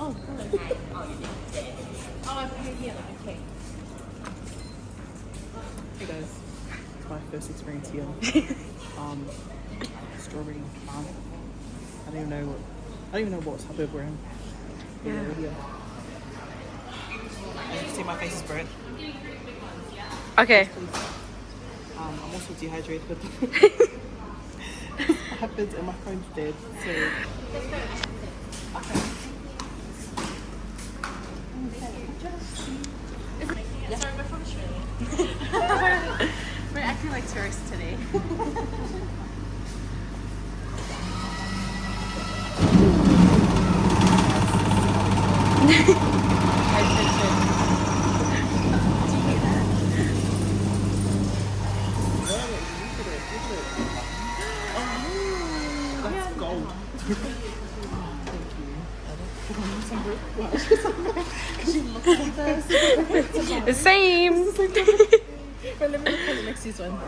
Oh, cool. Oh, I pay here. Okay. Hey guys, it's my first experience here. Strawberry Farm. I don't even know what suburb we're in. Yeah. As you can see, my face is burnt. Okay. I'm also dehydrated. What happens and my phone's dead, so... Okay. Sorry, we're from Australia. We're acting like tourists today. That's gold. The same. But let me look at the next one.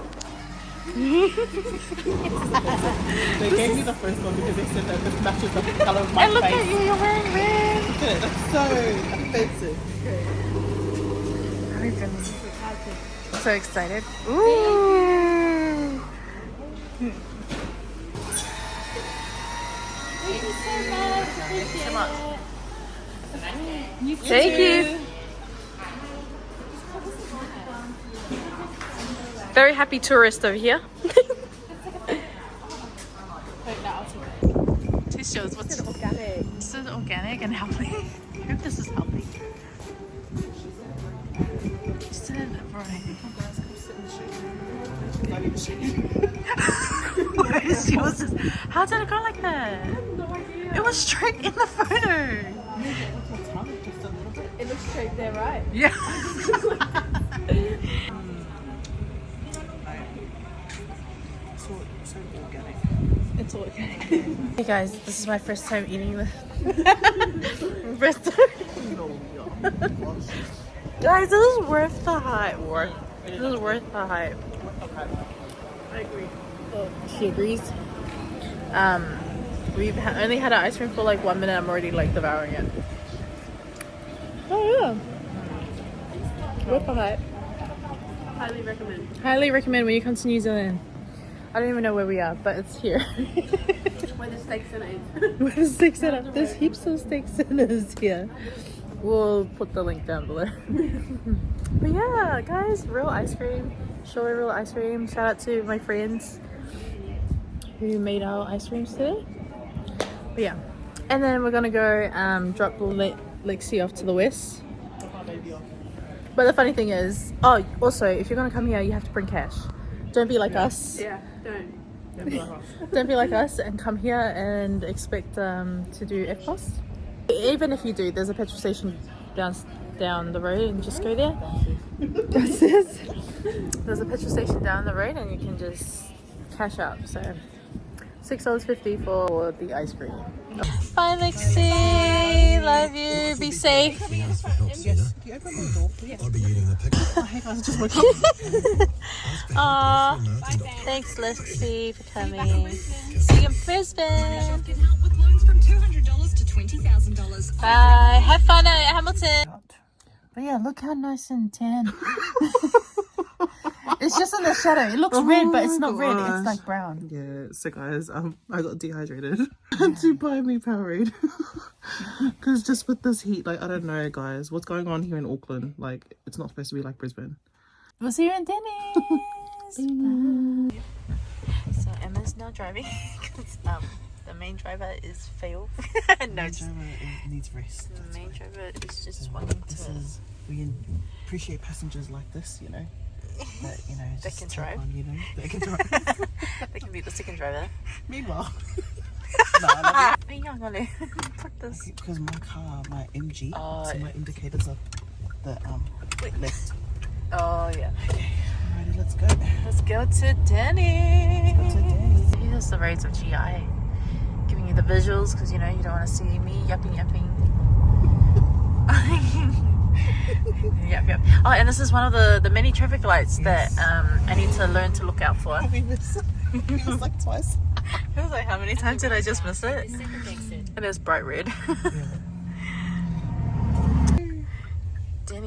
They gave me the first one because they said that this matches the color of my And look face. at you, you're wearing red. Look at it, that's so offensive. I'm so excited. Ooh. Thank you so much. Thank you so much. Thank you. Very happy tourist over here. This shows what's organic. This is organic and healthy. I hope this is healthy. Sit in it, right? How did it go like that? I have no idea. It was straight in the photo. It looks straight there, right? Yeah. So organic. It's organic. Hey guys, this is my first time eating the first time. Guys, this is worth the hype. This is worth the hype. I agree. Oh, she agrees. We've only had our ice cream for like 1 minute. I'm already like devouring it. Oh yeah. Worth the hype. Highly recommend. Highly recommend when you come to New Zealand. I don't even know where we are, but it's here. Where the steak center is. Where the steak center? There's heaps of steak centers here. We'll put the link down below. But yeah, guys, real ice cream. Strawberry real ice cream. Shout out to my friends who made our ice creams today. But yeah, and then we're gonna go drop Lexi off to the west. But the funny thing is, oh, also, if you're gonna come here, you have to bring cash. Don't be like us. Yeah, don't. Don't be like us and come here and expect to do FPOS. Even if you do, there's a petrol station down the road and just go there. Downstairs. There's a petrol station down the road and you can just cash up. So $6.50 for the ice cream. Bye Lexi, love you, be safe. Yes. Do you open my door, please? I'll be eating the pickle. Hey guys, I just woke up. Aww, thanks Lexi for coming. See you in Brisbane. Can help with loans from $200 to $20,000. Bye, have fun at Hamilton. But yeah, look how nice and tan. It's just in the shadow. It looks red, but it's not red. It's like brown. Yeah, so guys, I got dehydrated. Had to buy me Powerade. Because just with this heat, like, I don't know, guys. What's going on here in Auckland? Like, it's not supposed to be like Brisbane. We'll see you in Denny's. So Emma's now driving because the main driver is failed. No, just needs rest. the main driver is just wanting to. We appreciate passengers like this, you know. That, you know, They just can take drive. on, you know, they can drive. They can be the second driver. Meanwhile, Put this. because my car, my MG, Oh, so my indicators are the left. Oh yeah. Alrighty, let's go. Let's go to Denny. Let's go to Denny's. Here's the roads of GI. Giving you the visuals because you know you don't want to see me yapping. Yep. Oh, and this is one of the many traffic lights that I need to learn to look out for. We missed like twice. I was like, how many times did I just miss it? And it's bright red.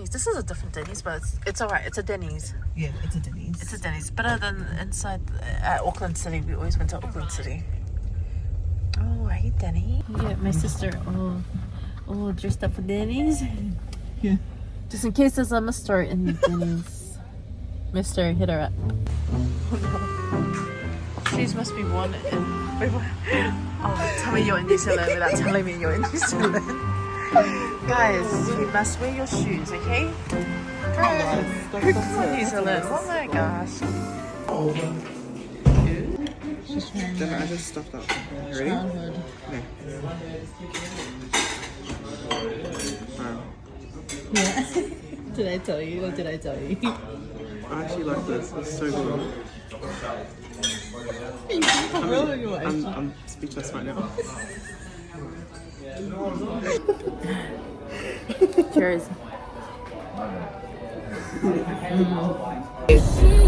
Denny's. This is a different Denny's, but it's alright. It's a Denny's. Yeah, it's a Denny's. It's a Denny's. Better than inside at Auckland City. We always went to Auckland City. Oh, hey, Denny. Yeah, my sister all dressed up for Denny's. Yeah. Just in case there's a Mister in the Denny's. Mister, hit her up. Oh no. Shoes must be worn in. Oh, tell me you're in New Zealand without telling me you're in New Zealand. Guys, you must wear your shoes, okay? Come on, New Zealand. Oh my gosh. Then I just stuffed up. You ready? Okay. Wow. Yeah. Did I tell you or did I tell you? I actually like this. It's so good. I'm speechless right now. Cheers.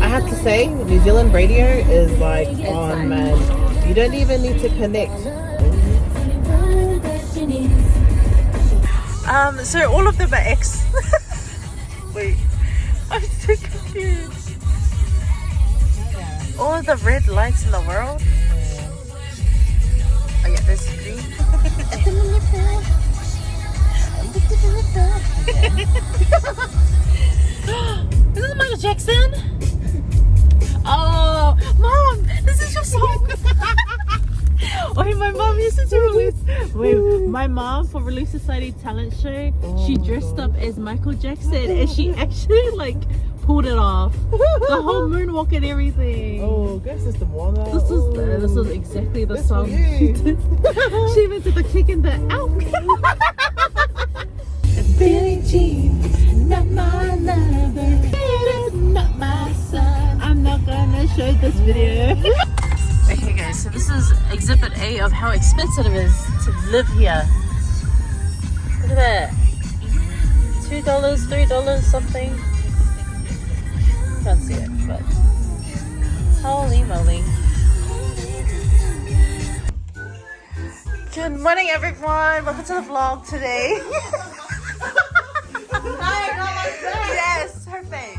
I have to say, New Zealand radio is like on, man. You don't even need to connect. So all of them are X. Wait, I'm so confused. All of the red lights in the world. Oh yeah, there's green. This is Michael Jackson. Oh, Mom, this is your song. Wait, my mom used to do my mom for Relief Society talent show, she dressed up as Michael Jackson and she actually like pulled it off. The whole moonwalk and everything. Oh, good system, Warner. This is exactly the That's song for you. she did. She even did the kick in the out. Billie Jean, not my lover. It is not my son. I'm not gonna show this video. Okay guys, so this is exhibit A of how expensive it is to live here. Look at that. $2, $3 something. Can't see it, but holy moly. Good morning everyone, welcome to the vlog today. Yes, her face.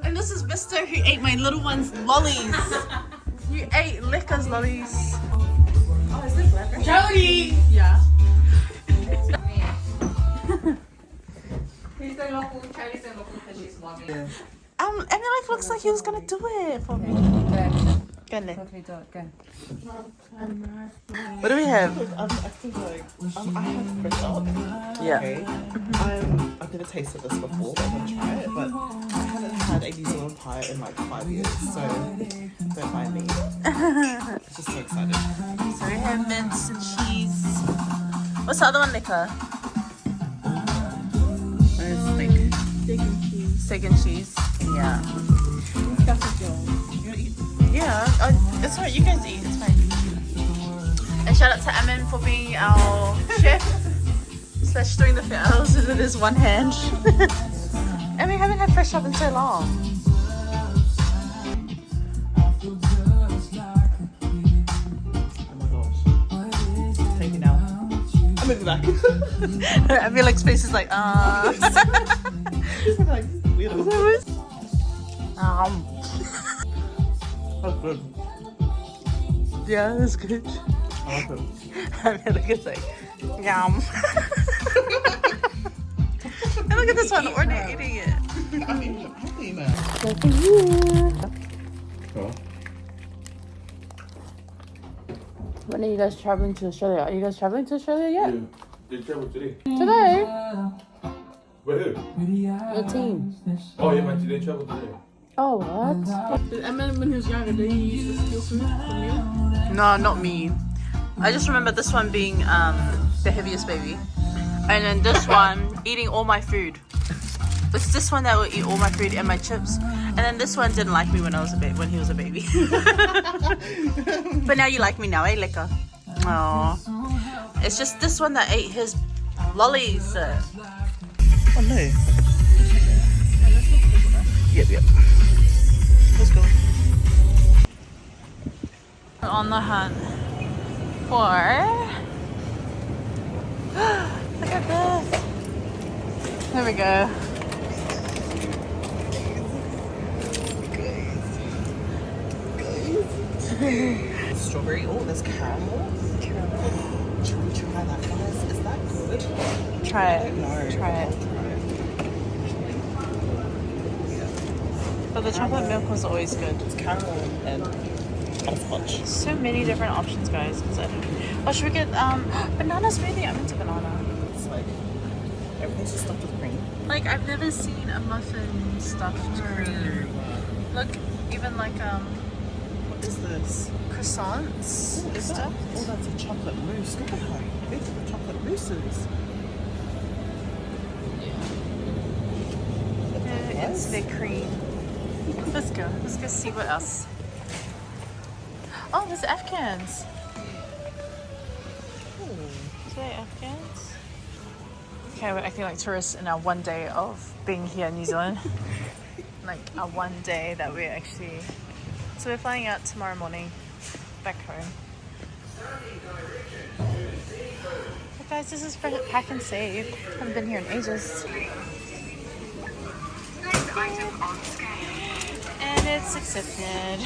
And this is Mr. who ate my little one's lollies. You ate Licker's lollies. Oh, is this leopard? Jody! Yeah. Emily looks like he was gonna do it for me. Go. What do we have? I think like I have fresh up. Yeah. Okay. I've never tasted this before, but I'm gonna try it. But I haven't had a New Zealand pie in like 5 years, so don't mind me. Just so excited. So we have mince and cheese. What's the other one, Nika? Steak and cheese. Yeah. Yeah, it's fine. You guys eat. It's fine. And shout out to Amin for being our chef / doing the files with his one hand. And we haven't had fresh up in so long. Oh my gosh. Take it now. I'm moving back. I feel like space is like, Like, weirdo. That's good. Yeah, that's good. I like it. I feel like it's like, yum. And look at this one, Orny eating it. I'm happy, man. When are you guys traveling to Australia? Are you guys traveling to Australia yet? They travel today. Today? Where? Your team. Oh yeah, man, they travel today. Oh, what? I remember when he was younger, did he used to steal food from you? No, not me. I just remember this one being the heaviest baby. And then this one eating all my food. It's this one that will eat all my food and my chips. And then this one didn't like me when I was when he was a baby. But now you like me now, eh, Leka? Aww. It's just this one that ate his lollies. Oh no. Yep. Let's go. We're on the hunt for... Look at this. There we go. Strawberry. Oh, there's caramel. Should we try that, guys? Is that good? Try it. No. Try it. But the chocolate milk was always good. It's caramel and butterscotch. So many different options, guys. Because I don't. Oh, should we get banana smoothie? I'm into banana. It's like everything's just stuffed with cream. Like I've never seen a muffin stuffed cream. Look, even like What is this? croissants Oh, is that? stuff. Oh, that's a chocolate mousse. Look at how big the chocolate mousse is. It's their cream. Let's go. Let's go see what else. Oh, there's Afghans. Is there Afghans? Okay, we're acting like tourists in our one day of being here in New Zealand. Like our one day that we're actually. So we're flying out tomorrow morning back home. But guys, this is for pack and save. Haven't been here in ages. And it's accepted.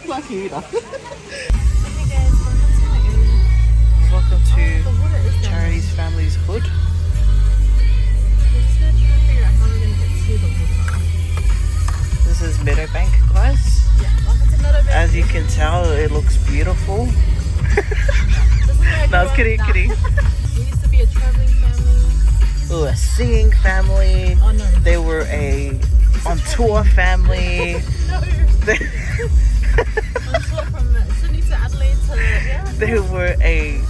Lucky enough. Hey guys, Welcome to Charity's Family's Hood. This is Meadowbank, guys. As you can tell, it looks beautiful. No, I was kidding. We used to be a traveling family. Oh, a singing family. Oh no. They were a on tour family. On tour from Sydney to Adelaide to They were a,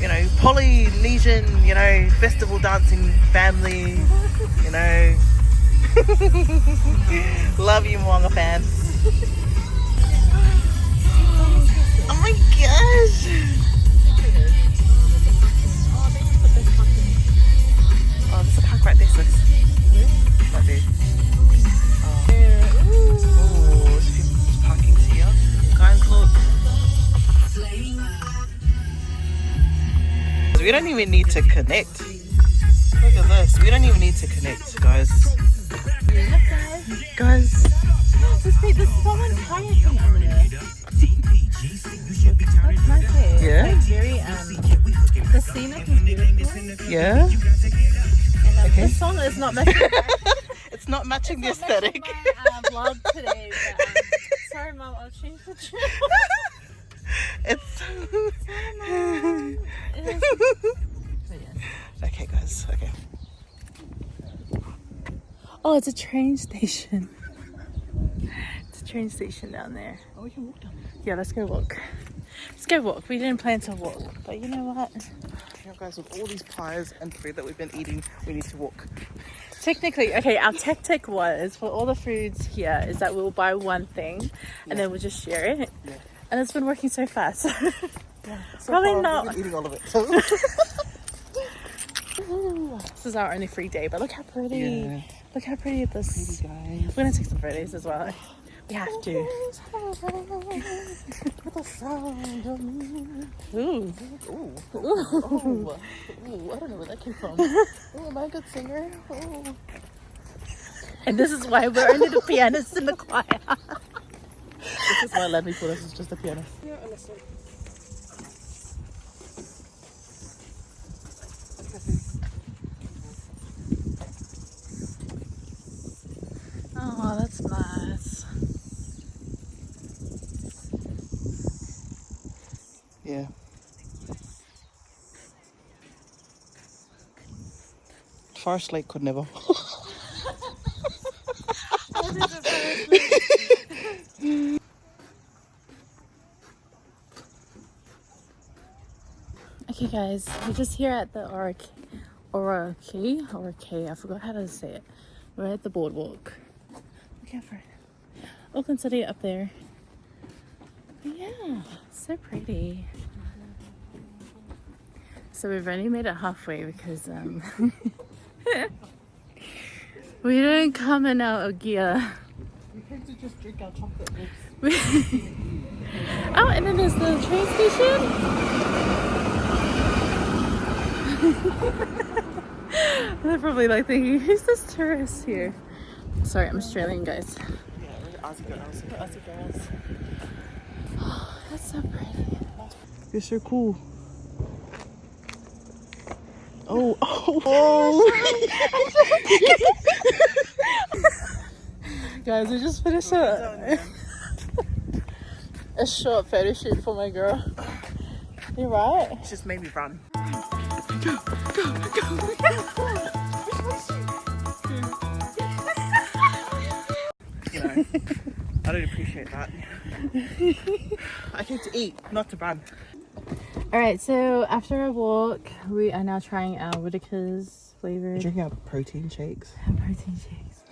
you know, Polynesian, you know, festival dancing family, you know. Love you, Moanga fans. Oh my gosh. Oh, there's a park right there, sis. Right there. Oh, there's people just parking here. Guys, look. We don't even need to connect. Look at this. We don't even need to connect, guys. Guys. There's someone kayaking over there. That's nice here. Yeah? It's like very, the scenic is beautiful. Yeah? And Okay. this song is not matching It's not matching the aesthetic. my vlog today. But, sorry, Mom, I'll change the channel. It's. Okay, guys. Okay. oh, it's a train station. It's a train station down there. Oh, we can walk down. Yeah, let's go walk. Let's go walk. We didn't plan to walk, but you know what? You know, guys, with all these pies and food that we've been eating, we need to walk. Technically, okay, our tactic was for all the foods here is that we'll buy one thing and then we'll just share it. Yeah. And it's been working so fast. So Probably far, not. We've been eating all of it. So. This is our only free day, but look how pretty. Yeah. Look how pretty this is. Guys. We're gonna take some photos as well. We have to. Ooh. Ooh. Ooh. Ooh. I don't know where that came from. Oh, am I a good singer? Oh. And this is why we're only the pianists in the choir. This is why Ladley for us is just a pianist. Oh, that's nice. Yeah. Forest Lake could never. Okay guys, we're just here at the Oraki, I forgot how to say it. We're at the boardwalk. Look out for it. Auckland City up there. But yeah, so pretty. So we've only made it halfway because we didn't come in our gear. We came to just drink our chocolate mix. Oh, and then there's the train station. They're probably like thinking, who's this tourist here? Sorry, I'm Australian, guys. Yeah, we're Aussie girls. We're Aussie girls. Oh, that's so pretty. You're so cool. Oh. Guys, we just finished a short photo shoot for my girl. You're right. It just made me run. You know, I don't appreciate that. I came to eat, not to run. Alright, so after a walk, we are now trying our Whitaker's flavored Drinking our protein shakes. protein shakes.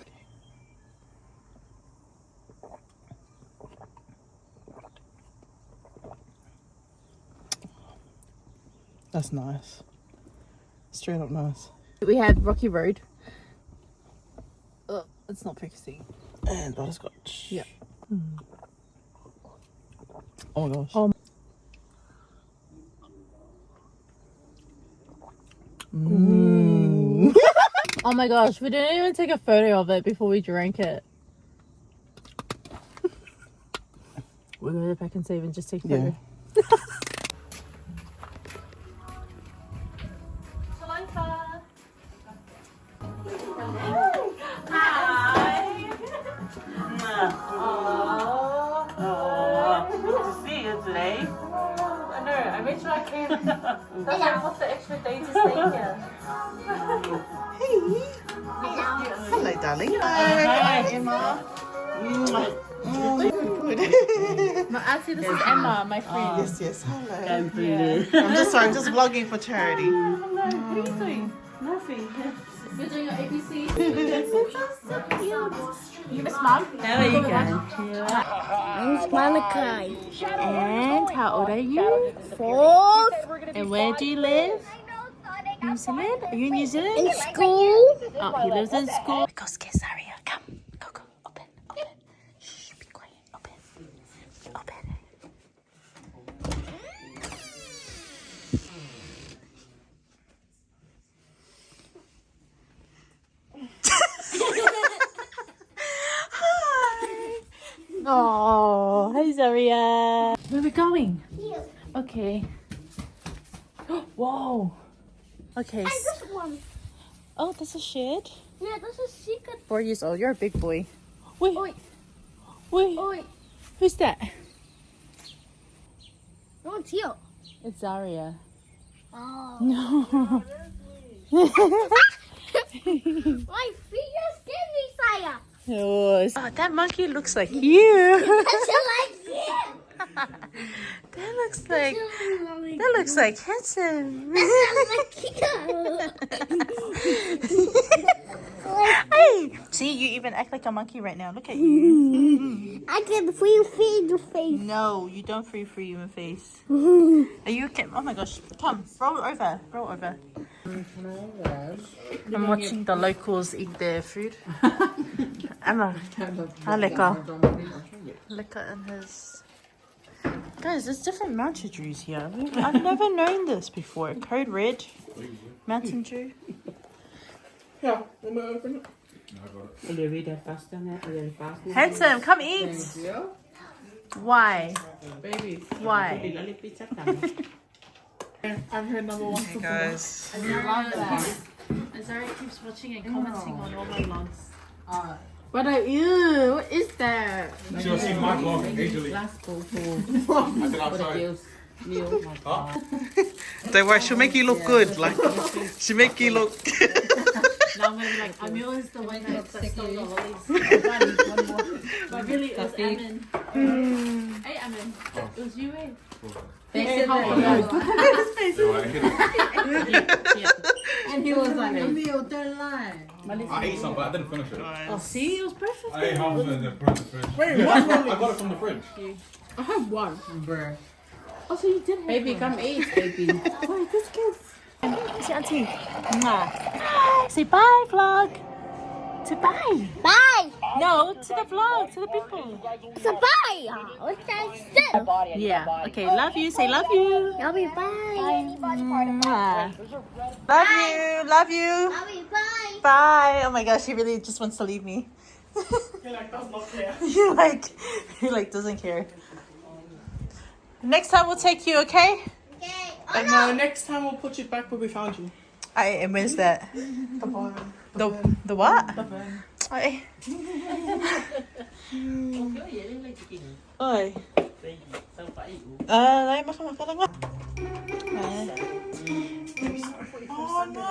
That's nice. Straight up nice. We had Rocky Road. Oh, it's not focusing. And butterscotch. Yeah. Oh my gosh. Oh. Oh my gosh, we didn't even take a photo of it before we drank it. We'll go back and save and just take a photo. Yeah. Good to see you today. I know, I made sure I came. That's why I put the extra day to stay here. Hello, darling. Hi, Emma. My auntie, this is Emma, my friend. Yes, yes. Hello. I'm Fili. I'm just vlogging for charity. What are you doing? Nothing. You're doing your ABC? So cute. You miss mom? How are you guys? Mine's Monica. And how old are you? 4. And where do you live? New Zealand? Are you in New Zealand? In school. Oh, he lives in school. Go scare Zaria. Come. Go, go. Open, open. Shh, be quiet. Open. Open. Oh, hi Zaria. Where are we going? Okay. Whoa. Okay. And this one. Oh, this is shed. Yeah, this is secret. 4 years old. You're a big boy. Wait. Oi, Wait. oi. Who's that? No, it's you. It's Zaria. Oh. No. My feet just scared me, Saya. Oh, that monkey looks like you. That's like you. That looks like handsome. Hey, see, you even act like a monkey right now. Look at you. I can feed your face. No, you don't free your face. Are you okay? Oh my gosh, come, roll over. I'm watching the locals eat their food. Emma, lekker in his. Guys, there's different mountain dews here. I've never known this before. Code Red, Mountain Dew. Yeah, I'm gonna open it. Will you read that faster? Handsome, come eat. Why? Baby. Why? I'm her number one. Hey guys. I love that. And Zara keeps watching and commenting on all my vlogs. What is that? She was seeing my vlog occasionally. I said outside. Don't worry, she'll make you look good. Like, she'll make you look. Now I'm gonna be like, Emil is the one that stole the lollies. But really, it was Amin. Hey, Amin. It was you, eh? Hey, how old are you? And he was like, I ate some, but I didn't finish it. Oh, see, it was perfect. I ate half of it and then put it in the fridge. Wait, I got it from the fridge. I have one. bruh. Oh, so you did have Baby, one. come eat, baby. Wait, this kid's. Say auntie. Mwah. Say bye, vlog. Say bye. Bye. No, to the vlog, to the people. Sabaya. What's that? Yeah. Okay, love you. Say love you. Love you. Bye. Mwah. Love you. Love you. Love you. Bye. Bye. Oh my gosh, he really just wants to leave me. He like does not care. he like doesn't care. Next time we'll take you, okay? Okay. And next time we'll put you back where we found you. I where's that? The barn. The what? I. Oi. Lấy makan lang nga. Oh no!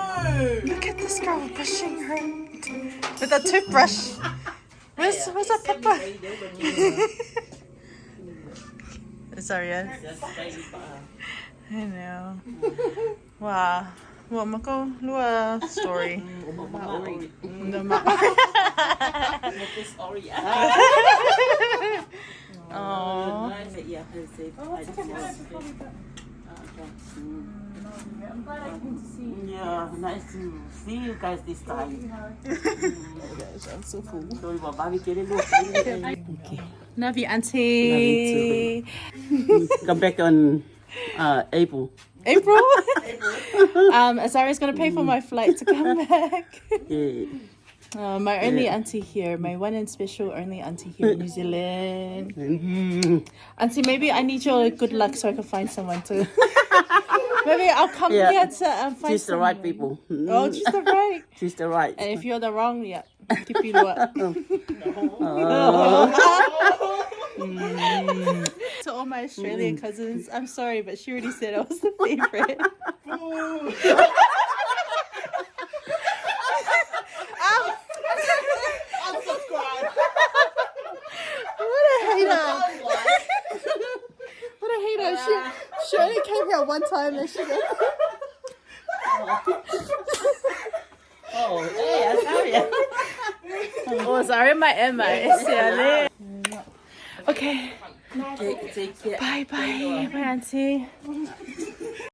Look at this girl brushing her with a toothbrush. Where's that papa? Sorry, yes. I know. Wow. Well, mako lua story. Oh. Yeah, nice to see you guys this time. I'm so full. Sorry, Bobby, get it. Love you, auntie. Come back on April. April. Azaria's gonna pay for my flight to come back. Yeah. My only auntie here, my one and special only auntie here in New Zealand. Auntie, maybe I need your good luck so I can find someone to. Maybe I'll come here to find She's the right people. Oh, she's the right. She's the right. And if you're the wrong, yeah, keep you what. To all my Australian cousins, I'm sorry, but she already said I was the favorite. What a hater! What a hater! She only came here one time and she goes. Oh, hey, sorry. Oh, sorry, my Emma. Okay. Take care. Bye, bye, auntie.